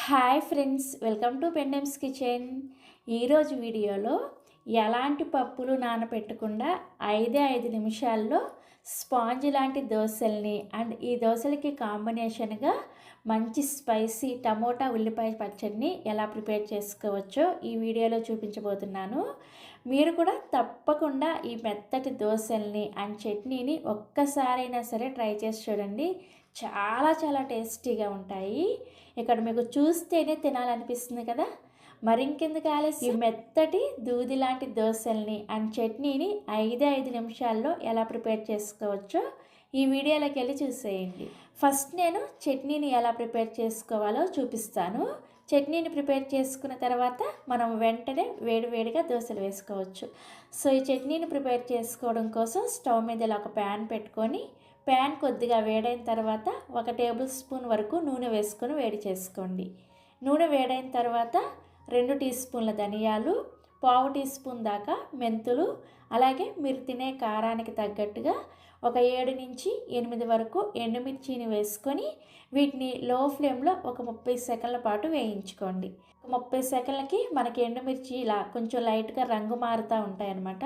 Hi friends, welcome to Pendems kitchen. ఈరోజు వీడియోలో ఎలాంటి పప్పులు నానబెట్టకుండా 5 నిమిషాల్లో స్పాంజ్ లాంటి దోశల్ని అండ్ ఈ దోశలకి కాంబినేషన్గా మంచి స్పైసీ టమోటా ఉల్లిపాయ పచ్చడిని ఎలా ప్రిపేర్ చేసుకోవచ్చో ఈ వీడియోలో చూపించబోతున్నాను. మీరు కూడా తప్పకుండా ఈ మెత్తటి దోశల్ని అండ్ చట్నీని ఒక్కసారైనా సరే ట్రై చేసి చూడండి. చాలా చాలా టేస్టీగా ఉంటాయి. ఇక్కడ మీకు చూస్తేనే తినాలనిపిస్తుంది కదా. మరింకెందుకు ఆలస్యం, ఈ మెత్తటి దూది లాంటి దోశల్ని అండ్ చట్నీని 5 నిమిషాల్లో ఎలా ప్రిపేర్ చేసుకోవచ్చో ఈ వీడియోలోకి వెళ్ళి చూసేయండి. ఫస్ట్ నేను చట్నీని ఎలా ప్రిపేర్ చేసుకోవాలో చూపిస్తాను. చట్నీని ప్రిపేర్ చేసుకున్న తర్వాత మనం వెంటనే వేడివేడిగా దోశలు వేసుకోవచ్చు. సో ఈ చట్నీని ప్రిపేర్ చేసుకోవడం కోసం స్టవ్ మీద ఇలా ఒక ప్యాన్ పెట్టుకొని ప్యాన్ కొద్దిగా వేడైన తర్వాత 1 టేబుల్ స్పూన్ వరకు నూనె వేసుకొని వేడి చేసుకోండి. నూనె వేడైన తర్వాత 2 టీ స్పూన్ల ధనియాలు, పావు టీ స్పూన్ దాకా మెంతులు, అలాగే మీరు తినే కారానికి తగ్గట్టుగా ఒక 7 నుంచి 8 వరకు ఎండుమిర్చిని వేసుకొని వీటిని లో ఫ్లేమ్లో ఒక 30 సెకండ్ల పాటు వేయించుకోండి. 30 సెకండ్లకి మనకి ఎండుమిర్చి ఇలా కొంచెం లైట్గా రంగు మారుతూ ఉంటాయన్నమాట.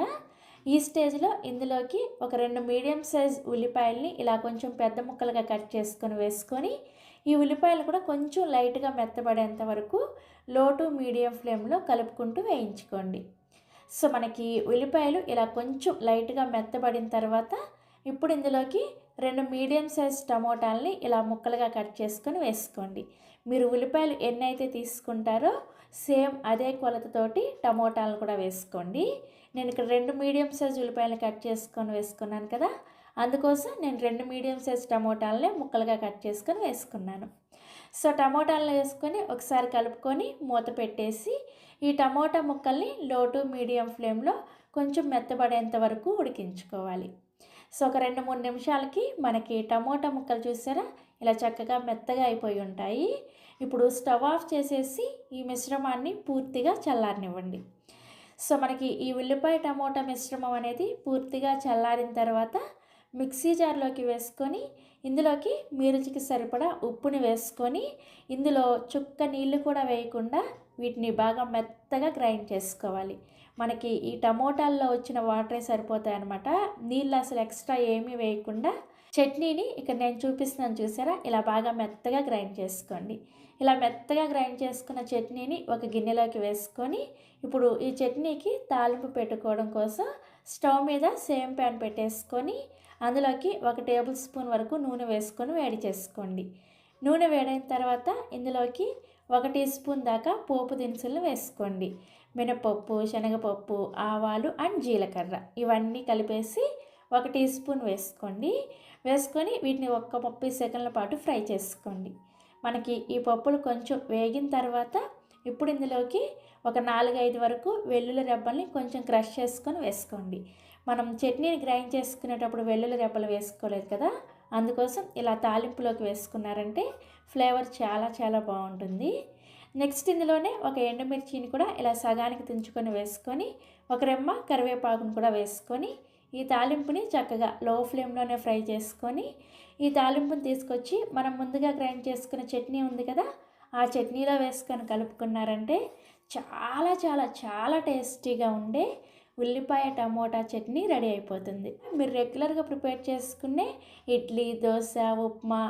ఈ స్టేజ్లో ఇందులోకి ఒక 2 మీడియం సైజ్ ఉల్లిపాయల్ని ఇలా కొంచెం పెద్ద ముక్కలుగా కట్ చేసుకొని వేసుకొని ఈ ఉల్లిపాయలు కూడా కొంచెం లైట్గా మెత్తబడేంత వరకు లో టు మీడియం ఫ్లేమ్లో కలుపుకుంటూ వేయించుకోండి. సో మనకి ఉల్లిపాయలు ఇలా కొంచెం లైట్గా మెత్తబడిన తర్వాత ఇప్పుడు ఇందులోకి 2 మీడియం సైజ్ టమోటాలని ఇలా ముక్కలుగా కట్ చేసుకొని వేసుకోండి. మీరు ఉల్లిపాయలు ఎన్నైతే తీసుకుంటారో సేమ్ అదే కొలతతోటి టమోటాలను కూడా వేసుకోండి. నేను ఇక్కడ 2 మీడియం సైజ్ ఉల్లిపాయలు కట్ చేసుకొని వేసుకున్నాను కదా, అందుకోసం నేను 2 మీడియం సైజ్ టమోటాలని ముక్కలుగా కట్ చేసుకొని వేసుకున్నాను. సో టమోటాలను వేసుకొని ఒకసారి కలుపుకొని మూత పెట్టేసి ఈ టమోటా ముక్కల్ని లో టు మీడియం ఫ్లేమ్లో కొంచెం మెత్తబడేంత వరకు ఉడికించుకోవాలి. సో ఒక 2-3 నిమిషాలకి మనకి టమోటా ముక్కలు చూసారా ఇలా చక్కగా మెత్తగా అయిపోయి ఉంటాయి. ఇప్పుడు స్టవ్ ఆఫ్ చేసేసి ఈ మిశ్రమాన్ని పూర్తిగా చల్లారనివ్వండి. సో మనకి ఈ ఉల్లిపాయ టమోటా మిశ్రమం అనేది పూర్తిగా చల్లారిన తర్వాత మిక్సీ జార్లోకి వేసుకొని ఇందులోకి మీ రుచికి సరిపడా ఉప్పుని వేసుకొని ఇందులో చుక్క నీళ్ళు కూడా వేయకుండా వీటిని బాగా మెత్తగా గ్రైండ్ చేసుకోవాలి. మనకి ఈ టమోటాల్లో వచ్చిన వాటరే సరిపోతాయి అన్నమాట. నీళ్ళు అసలు ఎక్స్ట్రా ఏమీ వేయకుండా చట్నీని ఇక్కడ నేను చూపిస్తున్నాను చూసారా ఇలా బాగా మెత్తగా గ్రైండ్ చేసుకోండి. ఇలా మెత్తగా గ్రైండ్ చేసుకున్న చట్నీని ఒక గిన్నెలోకి వేసుకొని ఇప్పుడు ఈ చట్నీకి తాలింపు పెట్టుకోవడం కోసం స్టవ్ మీద సేమ్ ప్యాన్ పెట్టేసుకొని అందులోకి 1 టేబుల్ స్పూన్ వరకు నూనె వేసుకొని వేడి చేసుకోండి. నూనె వేడైన తర్వాత ఇందులోకి 1 టీ స్పూన్ దాకా పోపు దినుసులను వేసుకోండి. మినపప్పు, శనగపప్పు, ఆవాలు అండ్ జీలకర్ర ఇవన్నీ కలిపేసి 1 టీ స్పూన్ వేసుకోండి. వేసుకొని వీటిని ఒక 30 సెకండ్ల పాటు ఫ్రై చేసుకోండి. మనకి ఈ పప్పులు కొంచెం వేగిన తర్వాత ఇప్పుడు ఇందులోకి ఒక 4-5 వరకు వెల్లుల్లి రెబ్బల్ని కొంచెం క్రష్ చేసుకొని వేసుకోండి. మనం చట్నీని గ్రైండ్ చేసుకునేటప్పుడు వెల్లుల్లి రెబ్బలు వేసుకోలేదు కదా, అందుకోసం ఇలా తాలింపులోకి వేసుకున్నారంటే ఫ్లేవర్ చాలా చాలా బాగుంటుంది. నెక్స్ట్ ఇందులోనే ఒక ఎండుమిర్చిని కూడా ఇలా సగానికి తుంచుకొని వేసుకొని ఒక రెమ్మ కరివేపాకును కూడా వేసుకొని ఈ తాలింపుని చక్కగా లో ఫ్లేమ్లోనే ఫ్రై చేసుకొని ఈ తాలింపుని తీసుకొచ్చి మనం ముందుగా గ్రైండ్ చేసుకున్న చట్నీ ఉంది కదా ఆ చట్నీలో వేసుకొని కలుపుకున్నారంటే చాలా చాలా చాలా టేస్టీగా ఉండే ఉల్లిపాయ టమోటా చట్నీ రెడీ అయిపోతుంది. మీరు రెగ్యులర్గా ప్రిపేర్ చేసుకునే ఇడ్లీ, దోశ, ఉప్మా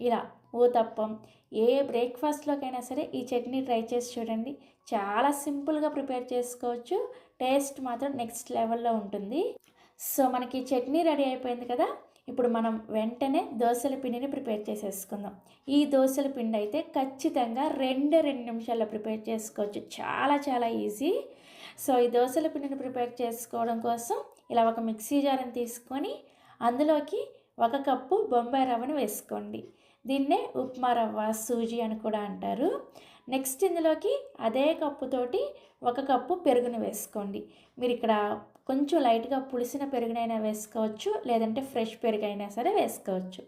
ఇలా ఊతప్పం ఏ బ్రేక్ఫాస్ట్లోకైనా సరే ఈ చట్నీ ట్రై చేసి చూడండి. చాలా సింపుల్గా ప్రిపేర్ చేసుకోవచ్చు. టేస్ట్ మాత్రం నెక్స్ట్ లెవెల్లో ఉంటుంది. సో మనకి చట్నీ రెడీ అయిపోయింది కదా, ఇప్పుడు మనం వెంటనే దోశల పిండిని ప్రిపేర్ చేసేసుకుందాం. ఈ దోశల పిండి అయితే ఖచ్చితంగా 2 నిమిషాల్లో ప్రిపేర్ చేసుకోవచ్చు. చాలా చాలా ఈజీ. సో ఈ దోశల పిండిని ప్రిపేర్ చేసుకోవడం కోసం ఇలా ఒక మిక్సీ జార్ని తీసుకొని అందులోకి 1 కప్పు బొంబాయి రవ్వను వేసుకోండి. దీన్నే ఉప్మా రవ్వ, సూజీ అని కూడా అంటారు. నెక్స్ట్ ఇందులోకి అదే కప్పుతోటి 1 కప్పు పెరుగుని వేసుకోండి. మీరు ఇక్కడ కొంచెం లైట్గా పులిసిన పెరుగునైనా వేసుకోవచ్చు, లేదంటే ఫ్రెష్ పెరుగు అయినా సరే వేసుకోవచ్చు.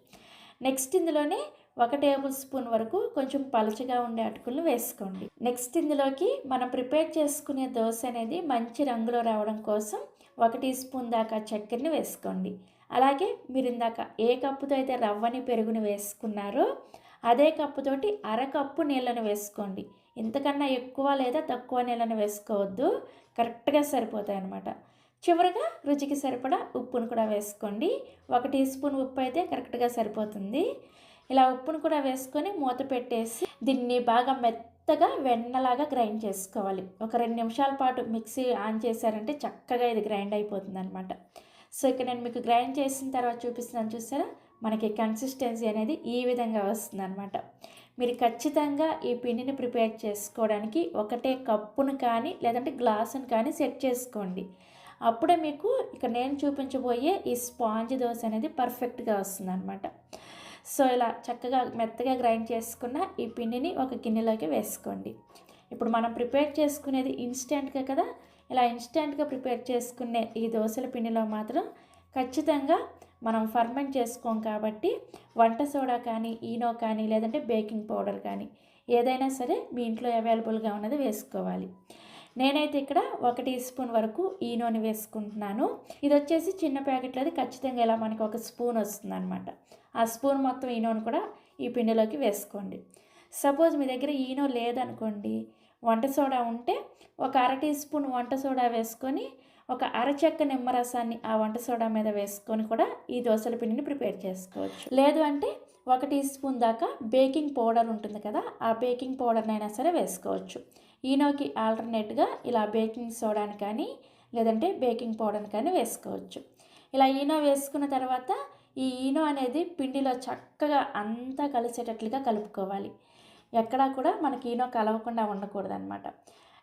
నెక్స్ట్ ఇందులోనే 1 టేబుల్ స్పూన్ వరకు కొంచెం పలుచగా ఉండే అటుకులను వేసుకోండి. నెక్స్ట్ ఇందులోకి మనం ప్రిపేర్ చేసుకునే దోశ అనేది మంచి రంగులో రావడం కోసం 1 టీ స్పూన్ దాకా చక్కెరని వేసుకోండి. అలాగే మీరు ఇందాక ఏ కప్పుతో అయితే రవ్వని పెరుగుని వేసుకున్నారో అదే కప్పుతోటి అరకప్పు నీళ్ళను వేసుకోండి. ఇంతకన్నా ఎక్కువ లేదా తక్కువ నీళ్ళను వేసుకోవద్దు, కరెక్ట్గా సరిపోతాయి అన్నమాట. చివరగా రుచికి సరిపడా ఉప్పును కూడా వేసుకోండి. 1 టీ స్పూన్ ఉప్పు అయితే కరెక్ట్గా సరిపోతుంది. ఇలా ఉప్పును కూడా వేసుకొని మూత పెట్టేసి దీన్ని బాగా మెత్తగా వెన్నలాగా గ్రైండ్ చేసుకోవాలి. ఒక 2 నిమిషాల పాటు మిక్సీ ఆన్ చేశారంటే చక్కగా ఇది గ్రైండ్ అయిపోతుంది అనమాట. సో ఇక్కడ నేను మీకు గ్రైండ్ చేసిన తర్వాత చూపిస్తున్నాను, చూసారా? మనకి కన్సిస్టెన్సీ అనేది ఈ విధంగా వస్తుంది అనమాట. మీరు ఖచ్చితంగా ఈ పిండిని ప్రిపేర్ చేసుకోవడానికి ఒకటే కప్పును కానీ లేదంటే గ్లాసును కానీ సెట్ చేసుకోండి. అప్పుడే మీకు ఇక్కడ నేను చూపించబోయే ఈ స్పాంజ్ దోశ అనేది పర్ఫెక్ట్గా వస్తుంది అనమాట. సో ఇలా చక్కగా మెత్తగా గ్రైండ్ చేసుకున్న ఈ పిండిని ఒక గిన్నెలోకి వేసుకోండి. ఇప్పుడు మనం ప్రిపేర్ చేసుకునేది ఇన్స్టెంట్గా కదా, ఇలా ఇన్స్టెంట్గా ప్రిపేర్ చేసుకునే ఈ దోశల పిండిలో మాత్రం ఖచ్చితంగా మనం ఫర్మెంట్ చేసుకోం కాబట్టి వంట సోడా కానీ ఈనో కానీ లేదంటే బేకింగ్ పౌడర్ కానీ ఏదైనా సరే మీ ఇంట్లో అవైలబుల్గా ఉన్నది వేసుకోవాలి. నేనైతే ఇక్కడ 1 టీ స్పూన్ వరకు ఈనోని వేసుకుంటున్నాను. ఇది వచ్చేసి చిన్న ప్యాకెట్లది, ఖచ్చితంగా ఇలా మనకి 1 స్పూన్ వస్తుంది అనమాట. ఆ స్పూన్ మొత్తం ఈనోని కూడా ఈ పిండిలోకి వేసుకోండి. సపోజ్ మీ దగ్గర ఈనో లేదనుకోండి, వంట సోడా ఉంటే ఒక 1/2 టీ స్పూన్ వంట సోడా వేసుకొని ఒక అరచెక్క నిమ్మరసాన్ని ఆ వంట సోడా మీద వేసుకొని కూడా ఈ దోశల పిండిని ప్రిపేర్ చేసుకోవచ్చు. లేదు అంటే 1 టీ స్పూన్ దాకా బేకింగ్ పౌడర్ ఉంటుంది కదా, ఆ బేకింగ్ పౌడర్నైనా సరే వేసుకోవచ్చు. ఈనోకి ఆల్టర్నేట్గా ఇలా బేకింగ్ సోడాని కానీ లేదంటే బేకింగ్ పౌడర్ని కానీ వేసుకోవచ్చు. ఇలా ఈనో వేసుకున్న తర్వాత ఈ ఈనో అనేది పిండిలో చక్కగా అంతా కలిసేటట్లుగా కలుపుకోవాలి. ఎక్కడా కూడా మనకి ఈనో కలవకుండా ఉండకూడదు అనమాట.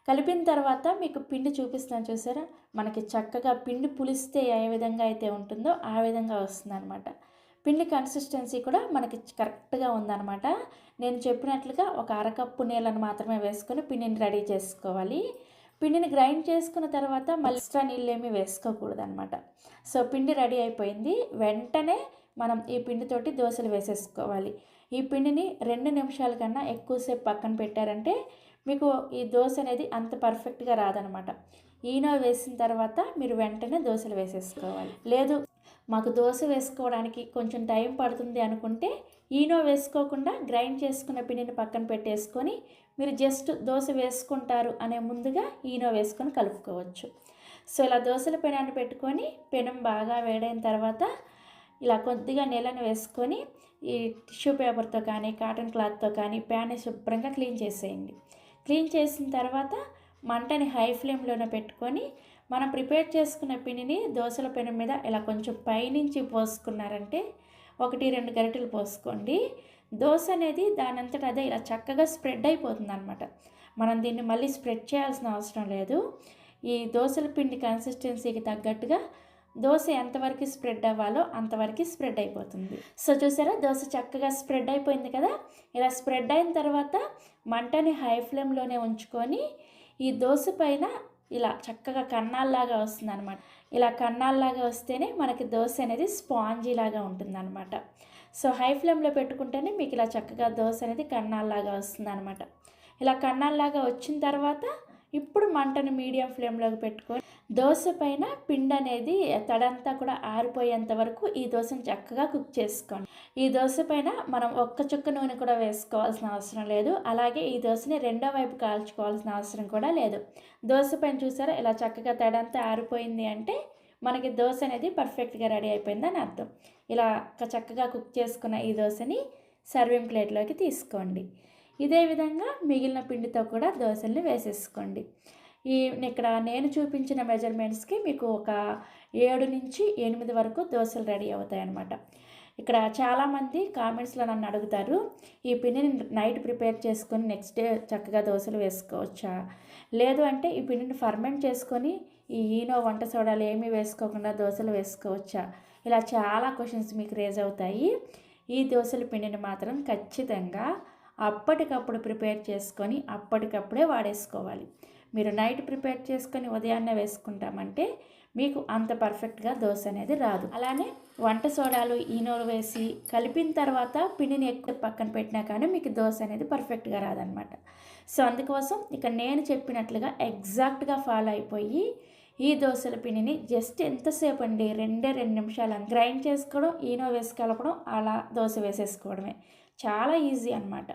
కలిపిన తర్వాత మీకు పిండి చూపిస్తాను, చూసారా? మనకి చక్కగా పిండి పులిస్తే ఏ విధంగా అయితే ఉంటుందో ఆ విధంగా వస్తుంది అనమాట. పిండి కన్సిస్టెన్సీ కూడా మనకి కరెక్ట్గా ఉందన్నమాట. నేను చెప్పినట్లుగా ఒక అరకప్పు నీళ్ళను మాత్రమే వేసుకొని పిండిని రెడీ చేసుకోవాలి. పిండిని గ్రైండ్ చేసుకున్న తర్వాత మళ్ళీ ఎక్స్ట్రా నీళ్ళు ఏమీ వేసుకోకూడదు అనమాట. సో పిండి రెడీ అయిపోయింది, వెంటనే మనం ఈ పిండితోటి దోశలు వేసేసుకోవాలి. ఈ పిండిని 2 నిమిషాల కన్నా ఎక్కువసేపు పక్కన పెట్టారంటే మీకు ఈ దోశ అనేది అంత పర్ఫెక్ట్గా రాదనమాట. ఈనో వేసిన తర్వాత మీరు వెంటనే దోశలు వేసేసుకోవాలి. లేదు మాకు దోశ వేసుకోవడానికి కొంచెం టైం పడుతుంది అనుకుంటే ఈనో వేసుకోకుండా గ్రైండ్ చేసుకున్న పిండిని పక్కన పెట్టేసుకొని మీరు జస్ట్ దోశ వేసుకుంటారు అనే ముందుగా ఈనో వేసుకొని కలుపుకోవచ్చు. సో ఇలా దోశల పెనాన్ని పెట్టుకొని పెనం బాగా వేడైన తర్వాత ఇలా కొద్దిగా నీళ్ళని వేసుకొని ఈ టిష్యూ పేపర్తో కానీ కాటన్ క్లాత్తో కానీ ప్యాన్ని శుభ్రంగా క్లీన్ చేసేయండి. క్లీన్ చేసిన తర్వాత మంటని హై ఫ్లేమ్లోనే పెట్టుకొని మనం ప్రిపేర్ చేసుకున్న పిండిని దోశల పెనం మీద ఇలా కొంచెం పైనుంచి పోసుకున్నారంటే 1-2 గరిటెలు పోసుకోండి. దోశ అనేది దానంతట అదే ఇలా చక్కగా స్ప్రెడ్ అయిపోతుంది అనమాట. మనం దీన్ని మళ్ళీ స్ప్రెడ్ చేయాల్సిన అవసరం లేదు. ఈ దోశల పిండి కన్సిస్టెన్సీకి తగ్గట్టుగా దోశ ఎంతవరకు స్ప్రెడ్ అవ్వాలో అంతవరకు స్ప్రెడ్ అయిపోతుంది. సో చూసారా, దోశ చక్కగా స్ప్రెడ్ అయిపోయింది కదా. ఇలా స్ప్రెడ్ అయిన తర్వాత మంటని హై ఫ్లేమ్లోనే ఉంచుకొని ఈ దోశ పైన ఇలా చక్కగా కన్నాల్లాగా వస్తుంది అనమాట. ఇలా కన్నాల్లాగా వస్తేనే మనకి దోశ అనేది స్పాంజీ లాగా ఉంటుంది అనమాట. సో హై ఫ్లేమ్లో పెట్టుకుంటేనే మీకు ఇలా చక్కగా దోశ అనేది కన్నాల్లాగా వస్తుంది అనమాట. ఇలా కన్నాల్లాగా వచ్చిన తర్వాత ఇప్పుడు మంటను మీడియం ఫ్లేమ్లోకి పెట్టుకొని దోశ పైన పిండి అనేది తడంతా కూడా ఆరిపోయేంత వరకు ఈ దోశను చక్కగా కుక్ చేసుకోండి. ఈ దోశ పైన మనం ఒక్క చుక్క నూనె కూడా వేసుకోవాల్సిన అవసరం లేదు. అలాగే ఈ దోశని రెండో వైపు కాల్చుకోవాల్సిన అవసరం కూడా లేదు. దోశ పైన చూసారా ఇలా చక్కగా తడంతా ఆరిపోయింది అంటే మనకి దోశ అనేది పర్ఫెక్ట్గా రెడీ అయిపోయిందని అర్థం. ఇలా చక్కగా కుక్ చేసుకున్న ఈ దోశని సర్వింగ్ ప్లేట్లోకి తీసుకోండి. ఇదే విధంగా మిగిలిన పిండితో కూడా దోశల్ని వేసేసుకోండి. ఇక్కడ నేను చూపించిన మెజర్మెంట్స్కి మీకు ఒక 7-8 వరకు దోశలు రెడీ అవుతాయి అన్నమాట. ఇక్కడ చాలామంది కామెంట్స్లో నన్ను అడుగుతారు, ఈ పిండిని నైట్ ప్రిపేర్ చేసుకొని నెక్స్ట్ డే చక్కగా దోశలు వేసుకోవచ్చా, లేదు అంటే ఈ పిండిని ఫర్మెంట్ చేసుకొని ఈ ఈనో వంట సోడాలు ఏమీ వేసుకోకుండా దోశలు వేసుకోవచ్చా, ఇలా చాలా క్వశ్చన్స్ మీకు రేజ్ అవుతాయి. ఈ దోశల పిండిని మాత్రం ఖచ్చితంగా అప్పటికప్పుడు ప్రిపేర్ చేసుకొని అప్పటికప్పుడే వాడేసుకోవాలి. మీరు నైట్ ప్రిపేర్ చేసుకొని ఉదయాన్నే వేసుకుంటామంటే మీకు అంత పర్ఫెక్ట్గా దోశ అనేది రాదు. అలానే వంట సోడాలు ఈనోలు వేసి కలిపిన తర్వాత పిండిని ఎక్కువ పక్కన పెట్టినా కానీ మీకు దోశ అనేది పర్ఫెక్ట్గా రాదనమాట. సో అందుకోసం ఇక నేను చెప్పినట్లుగా ఎగ్జాక్ట్గా ఫాలో అయిపోయి ఈ దోశల పిండిని జస్ట్ ఎంతసేపు అండి 2 నిమిషాలు గ్రైండ్ చేసుకోవడం, ఈనో వేసి కలపడం, అలా దోశ వేసేసుకోవడమే. చాలా ఈజీ అనమాట.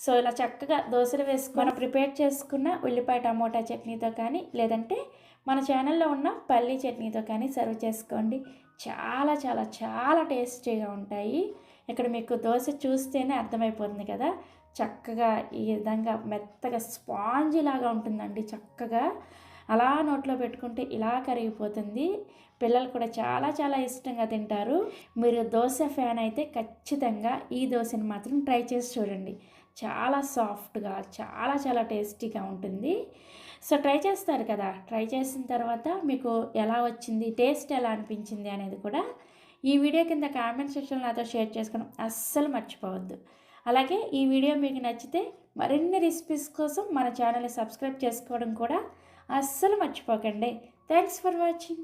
సో ఇలా చక్కగా దోసలు వేసుకొని మనం ప్రిపేర్ చేసుకున్న ఉల్లిపాయ టమోటా చట్నీతో కానీ, లేదంటే మన ఛానల్లో ఉన్న పల్లీ చట్నీతో కానీ సర్వ్ చేసుకోండి. చాలా చాలా చాలా టేస్టీగా ఉంటాయి. ఇక్కడ మీకు దోశ చూస్తేనే అర్థమైపోతుంది కదా, చక్కగా ఈ విధంగా మెత్తగా స్పాంజీ లాగా ఉంటుందండి. చక్కగా అలా నోట్లో పెట్టుకుంటే ఇలా కరిగిపోతుంది. పిల్లలు కూడా చాలా చాలా ఇష్టంగా తింటారు. మీరు దోశ ఫ్యాన్ అయితే ఖచ్చితంగా ఈ దోశని మాత్రం ట్రై చేసి చూడండి. చాలా సాఫ్ట్గా చాలా చాలా టేస్టీగా ఉంటుంది. సో ట్రై చేస్తారు కదా, ట్రై చేసిన తర్వాత మీకు ఎలా వచ్చింది, టేస్ట్ ఎలా అనిపించింది అనేది కూడా ఈ వీడియో కింద కామెంట్ సెక్షన్లో నాతో షేర్ చేసుకోవడం అస్సలు మర్చిపోవద్దు. అలాగే ఈ వీడియో మీకు నచ్చితే మరిన్ని రెసిపీస్ కోసం మన ఛానల్ని సబ్స్క్రైబ్ చేసుకోవడం కూడా అస్సలు మర్చిపోకండి. Thanks for watching.